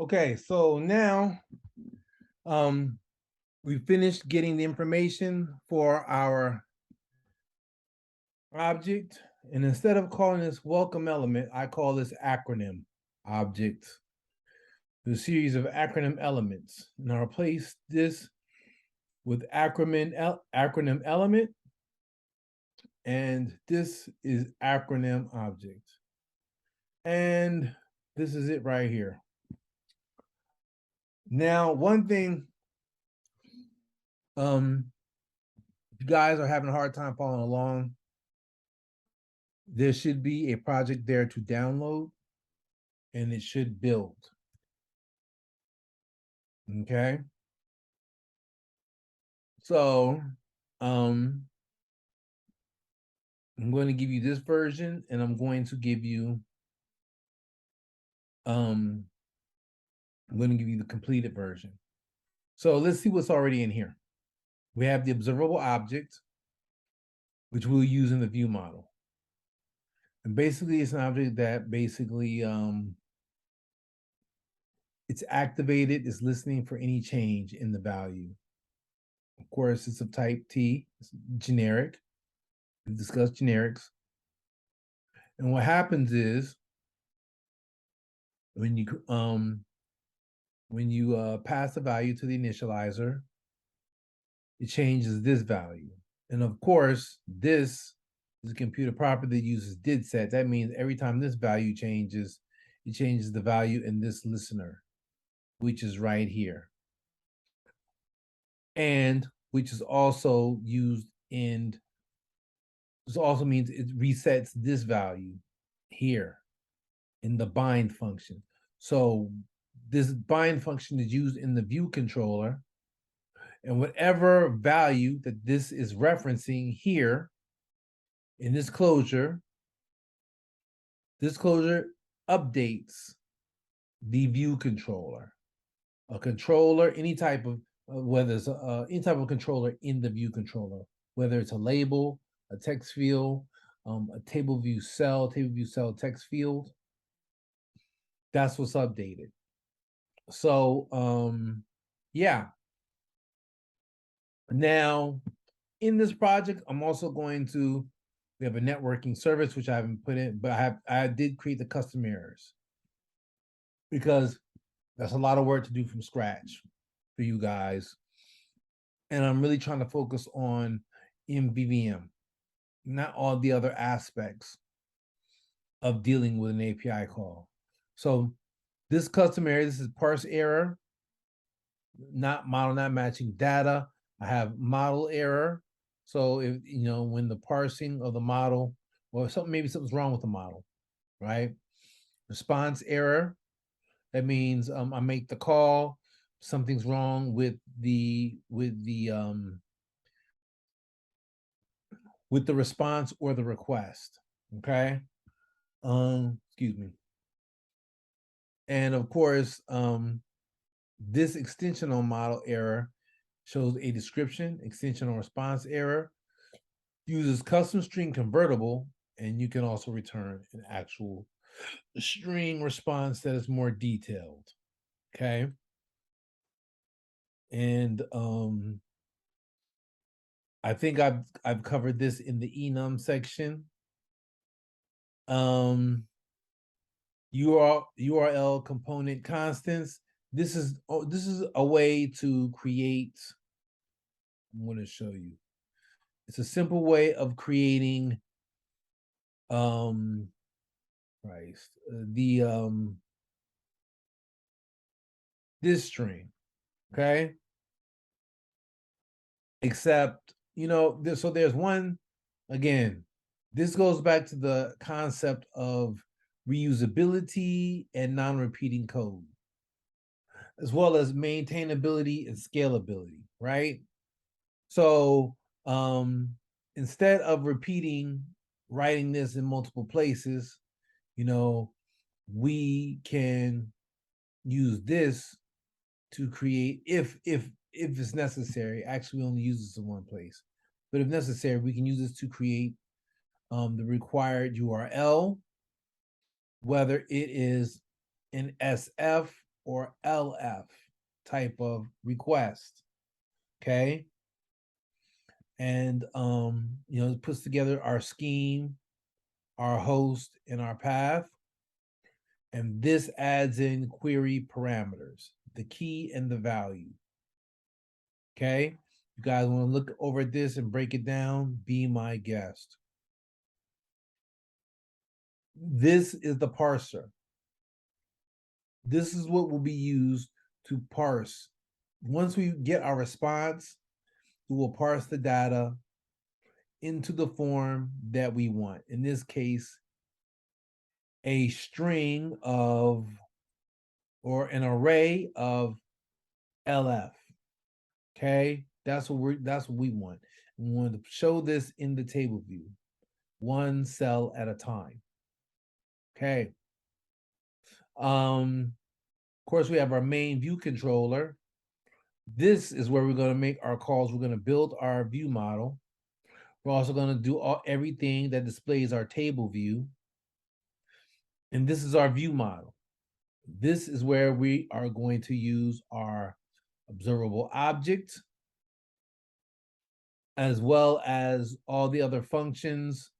Okay, so now we finished getting the information for our object. And instead of calling this welcome element, I call this acronym object, the series of acronym elements. And I'll replace this with acronym element, and this is acronym object. And this is it right here. Now, one thing, if you guys are having a hard time following along, there should be a project there to download, and it should build. Okay. So I'm going to give you this version, and I'm going to give you I'm going to give you the completed version. So let's see what's already in here. We have the observable object, which we'll use in the view model. And basically, it's an object that basically it's activated, it's listening for any change in the value. Of course, it's of type T, it's generic. We discussed generics. And what happens is when you pass the value to the initializer, it changes this value. And of course, this is a computer property that uses did set. That means every time this value changes, it changes the value in this listener, which is right here. And which is also used in, this also means it resets this value here in the bind function. So this bind function is used in the view controller, and whatever value that this is referencing here in this closure updates the view controller. A controller, any type of, whether it's any type of controller in the view controller, whether it's a label, a text field, a table view cell text field, that's what's updated. So yeah. Now in this project, I'm also going to, we have a networking service, which I haven't put in, but I did create the custom errors because that's a lot of work to do from scratch for you guys. And I'm really trying to focus on MVVM, not all the other aspects of dealing with an API call. So this custom error, this is parse error, not model not matching data. I have model error. So if when the parsing of the model, or maybe something's wrong with the model, right? Response error. That means I make the call, something's wrong with the response or the request. Okay. Excuse me. And of course, this extensional model error shows a description. Extensional response error uses custom string convertible, and you can also return an actual string response that is more detailed. Okay. And I think I've covered this in the enum section. URL component constants. This is a way to create. I'm going to show you. It's a simple way of creating this string. Okay. Except, so there's one, again, this goes back to the concept of reusability and non-repeating code, as well as maintainability and scalability, right? So instead of writing this in multiple places, we can use this to create, if it's necessary. Actually, we only use this in one place, but if necessary, we can use this to create the required URL, whether it is an SF or LF type of request. Okay. And it puts together our scheme, our host, and our path. And this adds in query parameters, the key and the value. Okay. You guys want to look over at this and break it down? Be my guest. This is the parser. This is what will be used to parse. Once we get our response, we will parse the data into the form that we want. In this case, a string of, or an array of LF. Okay, that's what we want. We want to show this in the table view, one cell at a time. Okay. Of course, we have our main view controller. This is where we're going to make our calls. We're going to build our view model. We're also going to do everything that displays our table view. And this is our view model. This is where we are going to use our observable object, as well as all the other functions,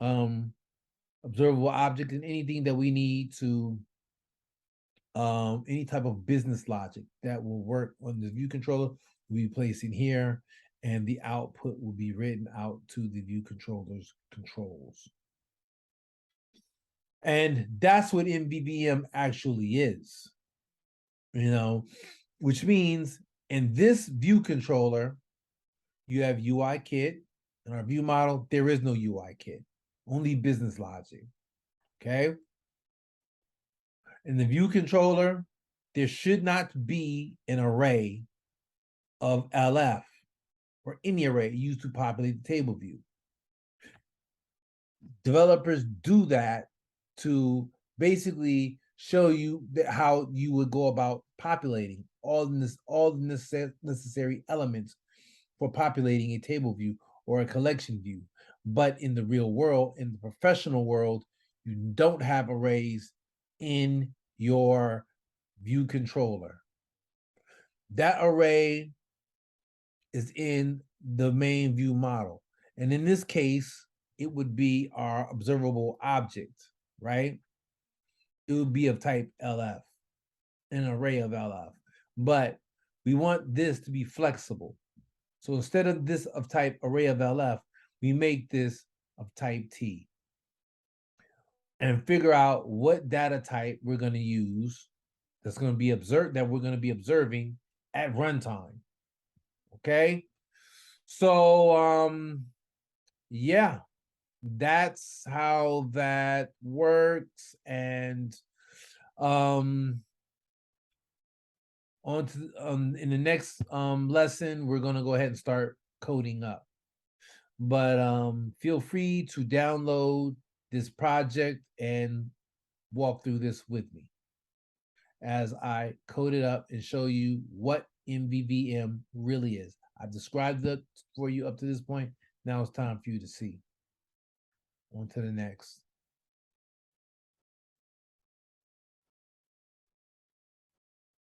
observable object, and anything that we need to, any type of business logic that will work on the view controller will be placed in here, and the output will be written out to the view controller's controls. And that's what MVVM actually is, which means in this view controller, you have UI kit. In our view model, there is no UI kit, only business logic. Okay. In the view controller, there should not be an array of LF or any array used to populate the table view. Developers do that to basically show you how you would go about populating all the necessary elements for populating a table view or a collection view. But in the real world, in the professional world, you don't have arrays in your view controller. That array is in the main view model. And in this case, it would be our observable object, right? It would be of type LF, an array of LF. But we want this to be flexible. So instead of this of type array of LF, we make this of type T. And figure out what data type we're going to use that's going to be observing at runtime. Okay. So yeah, that's how that works. And on to in the next lesson, we're going to go ahead and start coding up. But feel free to download this project and walk through this with me as I code it up and show you what MVVM really is. I've described it for you up to this point. Now it's time for you to see. On to the next.